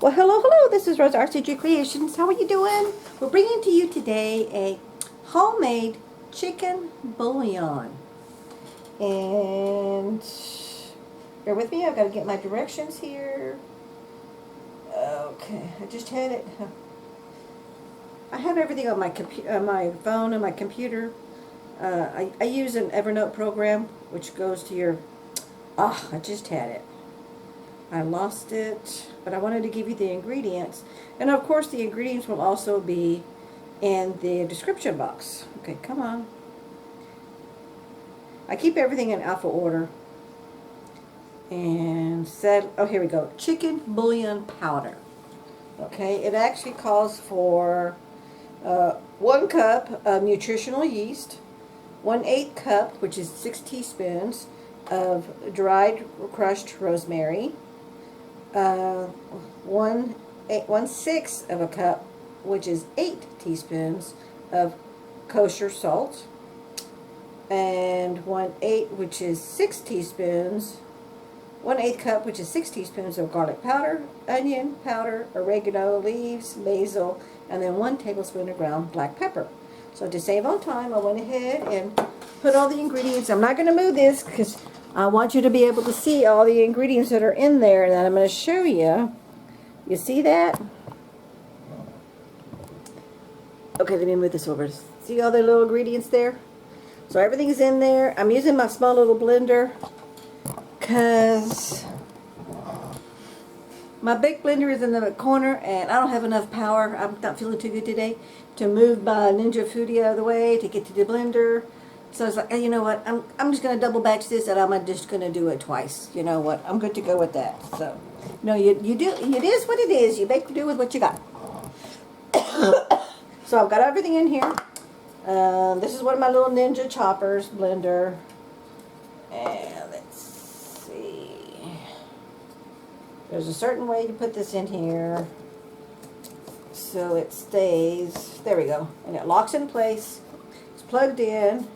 Well, hello, this is Rosa, rcgkreations. How are you doing? We're bringing to you today a homemade chicken bouillon. And bear with me, I've got to get my directions here. Okay, I just had it. I have everything on my my phone and my computer. I use an Evernote program, which goes to your... I just had it. I lost it, but I wanted to give you the ingredients. And of course the ingredients will also be in the description box. Okay, come on. I keep everything in alpha order. And oh, here we go. Chicken bouillon powder. Okay, it actually calls for 1 cup of nutritional yeast, 1/8 cup, which is 6 teaspoons, of dried crushed rosemary, 1/6 of a cup, which is 8 teaspoons of kosher salt, and 1/8, which is 6 teaspoons, 1/8 cup, which is 6 teaspoons of garlic powder, onion powder, oregano leaves, basil, and then 1 tablespoon of ground black pepper. So to save on time, I went ahead and put all the ingredients. I'm not going to move this because I want you to be able to see all the ingredients that are in there and that I'm going to show you. You see that? Okay, let me move this over. See all the little ingredients there? So everything's in there. I'm using my small little blender because my big blender is in the corner and I don't have enough power. I'm not feeling too good today to move my Ninja Foodie out of the way to get to the blender. So I was like, hey, you know what? I'm just going to double batch this, and I'm just going to do it twice. You know what? I'm good to go with that. So, no, you do. It is what it is. You make do with what you got. So I've got everything in here. This is one of my little Ninja choppers blender. And let's see. There's a certain way to put this in here so it stays. There we go. And it locks in place. It's plugged in.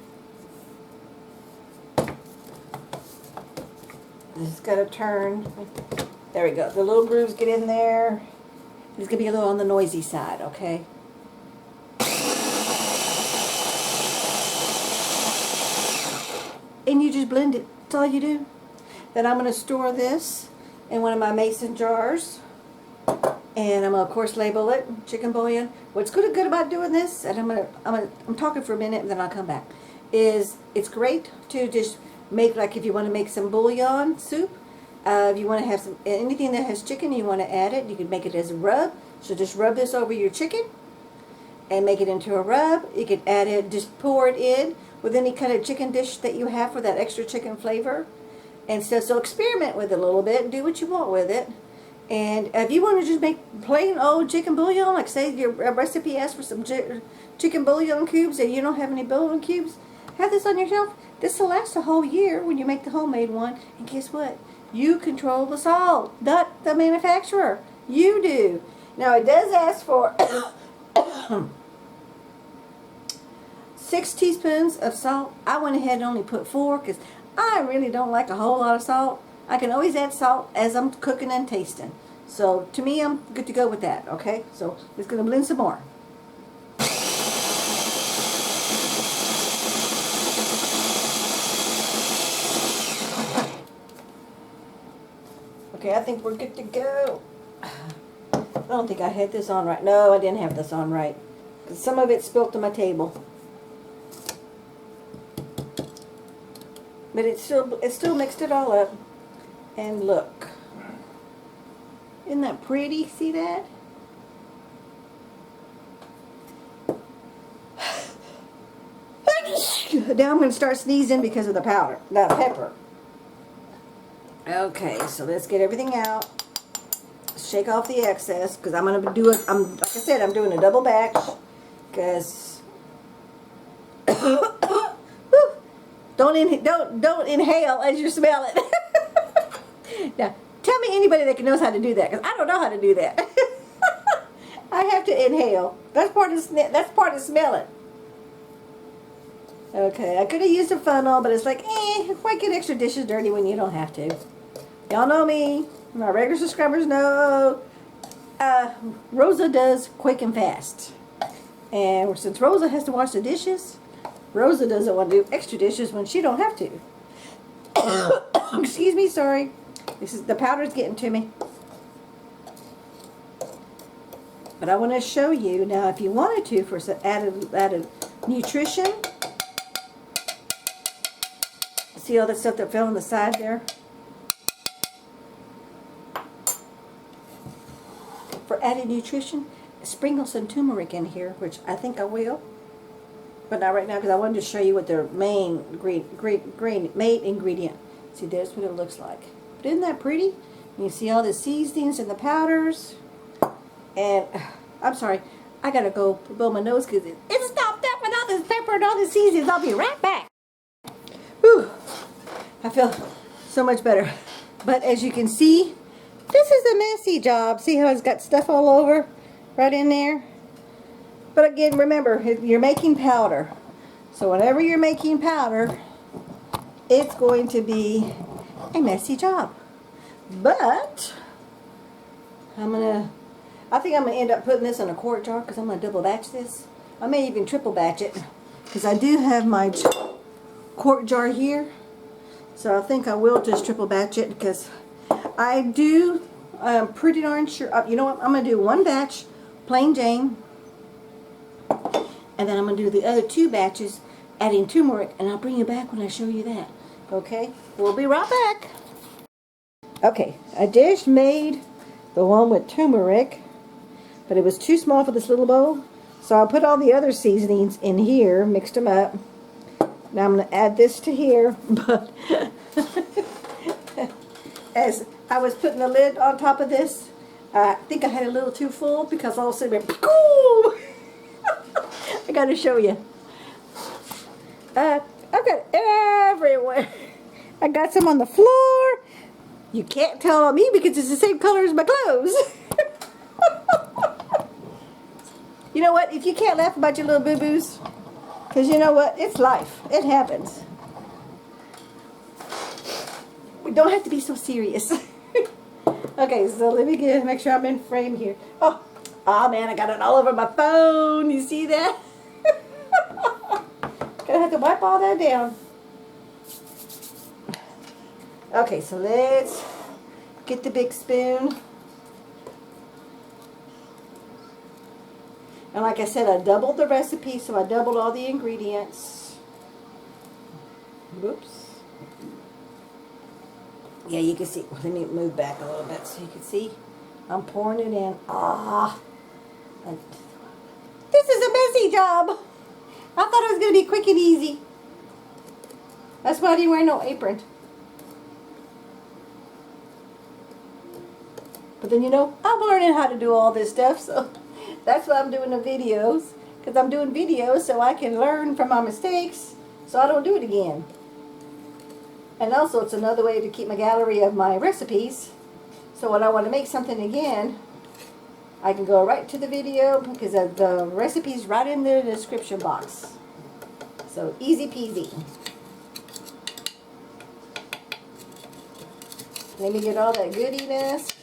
This has got to turn. There we go. The little grooves get in there. It's going to be a little on the noisy side, okay? And you just blend it. That's all you do. Then I'm going to store this in one of my mason jars. And I'm going to, of course, label it chicken bouillon. What's good about doing this, and I'm talking for a minute and then I'll come back, is it's great to just make, like if you want to make some bouillon soup, if you want to have some anything that has chicken, you want to add it, you can make it as a rub. So just rub this over your chicken and make it into a rub. You can add it, just pour it in with any kind of chicken dish that you have for that extra chicken flavor. And so experiment with it a little bit, do what you want with it. And if you want to just make plain old chicken bouillon, like say your recipe asks for some chicken bouillon cubes and you don't have any bouillon cubes, have this on your shelf. This will last a whole year when you make the homemade one. And guess what? You control the salt, not the manufacturer. You do. Now it does ask for 6 teaspoons of salt. I went ahead and only put 4 because I really don't like a whole lot of salt. I can always add salt as I'm cooking and tasting. So to me, I'm good to go with that, okay? So it's going to blend some more. Okay, I think we're good to go. I don't think I had this on right. No, I didn't have this on right. 'Cause some of it spilled to my table. But it still mixed it all up. And look. Isn't that pretty? See that? Now I'm going to start sneezing because of the powder, the pepper. Okay, so let's get everything out. Shake off the excess because I'm going to do it. Like I said, I'm doing a double batch because don't inhale as you smell it. Now, tell me anybody that knows how to do that, because I don't know how to do that. I have to inhale. That's part of smelling. Okay, I could have used a funnel, but it's like, why get extra dishes dirty when you don't have to? Y'all know me. My regular subscribers know Rosa does quick and fast. And since Rosa has to wash the dishes, Rosa doesn't want to do extra dishes when she don't have to. Excuse me, sorry. The powder's getting to me. But I want to show you now, if you wanted to, for some added nutrition. See all that stuff that fell on the side there? For added nutrition, sprinkle some turmeric in here, which I think I will. But not right now, because I wanted to show you what their main ingredient. See, there's what it looks like. But isn't that pretty? You see all the seasonings and the powders. And I'm sorry, I gotta go blow my nose because it's stopped up with all this pepper and all the seasonings. I'll be right back. Whew. I feel so much better. But as you can see, this is a messy job. See how it's got stuff all over right in there? But again, remember, you're making powder. So whenever you're making powder, it's going to be a messy job. But I think I'm going to end up putting this in a quart jar because I'm going to double batch this. I may even triple batch it because I do have my quart jar here. So I think I will just triple batch it because I'm pretty darn sure. You know what? I'm going to do one batch, plain Jane. And then I'm going to do the other 2 batches, adding turmeric. And I'll bring you back when I show you that. Okay? We'll be right back. Okay. I just made the one with turmeric. But it was too small for this little bowl. So I'll put all the other seasonings in here, mixed them up. Now I'm going to add this to here. But as I was putting the lid on top of this, I think I had it a little too full because all of a sudden it went, I got to show you. I've got everywhere. I got some on the floor. You can't tell on me because it's the same color as my clothes. You know what? If you can't laugh about your little boo-boos, because you know what? It's life. It happens. We don't have to be so serious. Okay, so let me make sure I'm in frame here. Oh man, I got it all over my phone. You see that? Gonna have to wipe all that down. Okay, so let's get the big spoon. And like I said, I doubled the recipe, so I doubled all the ingredients. Whoops. Yeah, you can see. Let me move back a little bit so you can see. I'm pouring it in. This is a messy job. I thought it was going to be quick and easy. That's why I didn't wear no apron. But then, you know, I'm learning how to do all this stuff, so that's why I'm doing the videos. Because I'm doing videos so I can learn from my mistakes so I don't do it again. And also, it's another way to keep my gallery of my recipes. So when I want to make something again, I can go right to the video because the recipe's right in the description box. So easy peasy. Let me get all that goodiness.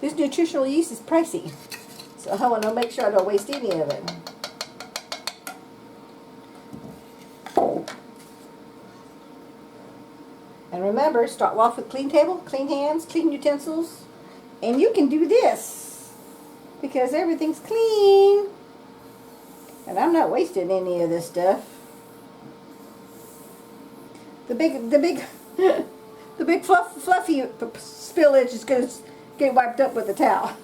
This nutritional yeast is pricey, so I want to make sure I don't waste any of it. And remember, start off with clean table, clean hands, clean utensils, and you can do this because everything's clean. And I'm not wasting any of this stuff. The big fluffy spillage is going to get wiped up with a towel.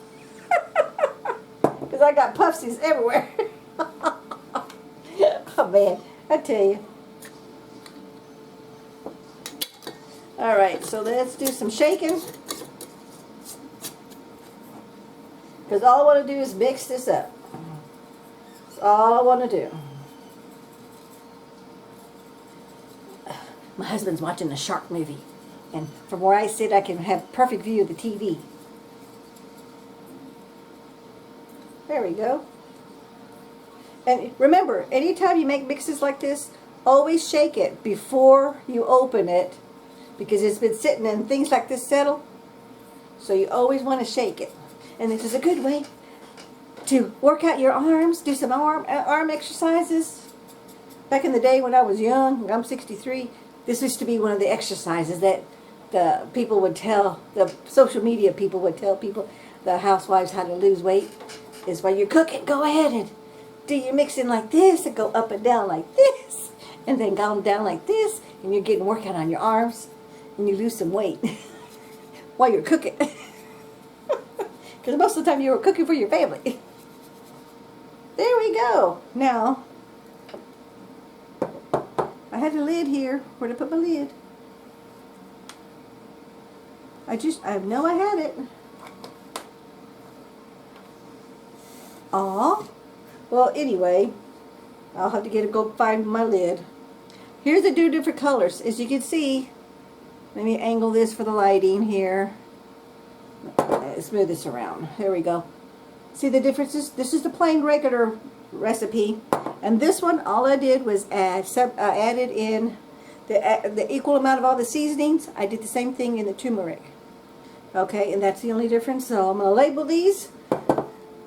Because I got puffsies everywhere. Oh man, I tell you. Alright, so let's do some shaking. Because all I want to do is mix this up. That's all I want to do. My husband's watching a shark movie. And from where I sit, I can have perfect view of the TV. There we go. And remember, anytime you make mixes like this, always shake it before you open it. Because it's been sitting and things like this settle. So you always want to shake it. And this is a good way to work out your arms, do some arm exercises. Back in the day when I was young, I'm 63, this used to be one of the exercises that the people would tell, the social media people would tell people, the housewives, how to lose weight. Is while you're cooking, go ahead and do your mixing like this, and go up and down like this, and then go down like this, and you're getting workout on your arms, and you lose some weight while you're cooking. Because most of the time you were cooking for your family. There we go. Now, I had a lid here. Where'd I put my lid? I know I had it. Aw. Well, anyway, I'll have to go find my lid. Here's the two different colors. As you can see, let me angle this for the lighting here. Smooth this around. There we go. See the differences? This is the plain regular recipe, and this one, all I did was added in the equal amount of all the seasonings. I did the same thing in the turmeric. Okay, and that's the only difference. So I'm going to label these.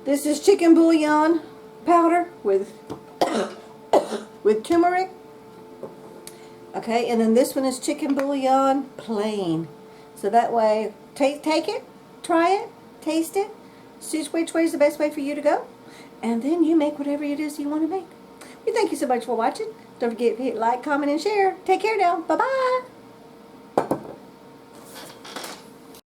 This is chicken bouillon powder with turmeric. Okay, and then this one is chicken bouillon plain. So that way, take it, try it, taste it, see which way is the best way for you to go, and then you make whatever it is you want to make. We thank you so much for watching. Don't forget to hit like, comment, and share. Take care now. Bye-bye.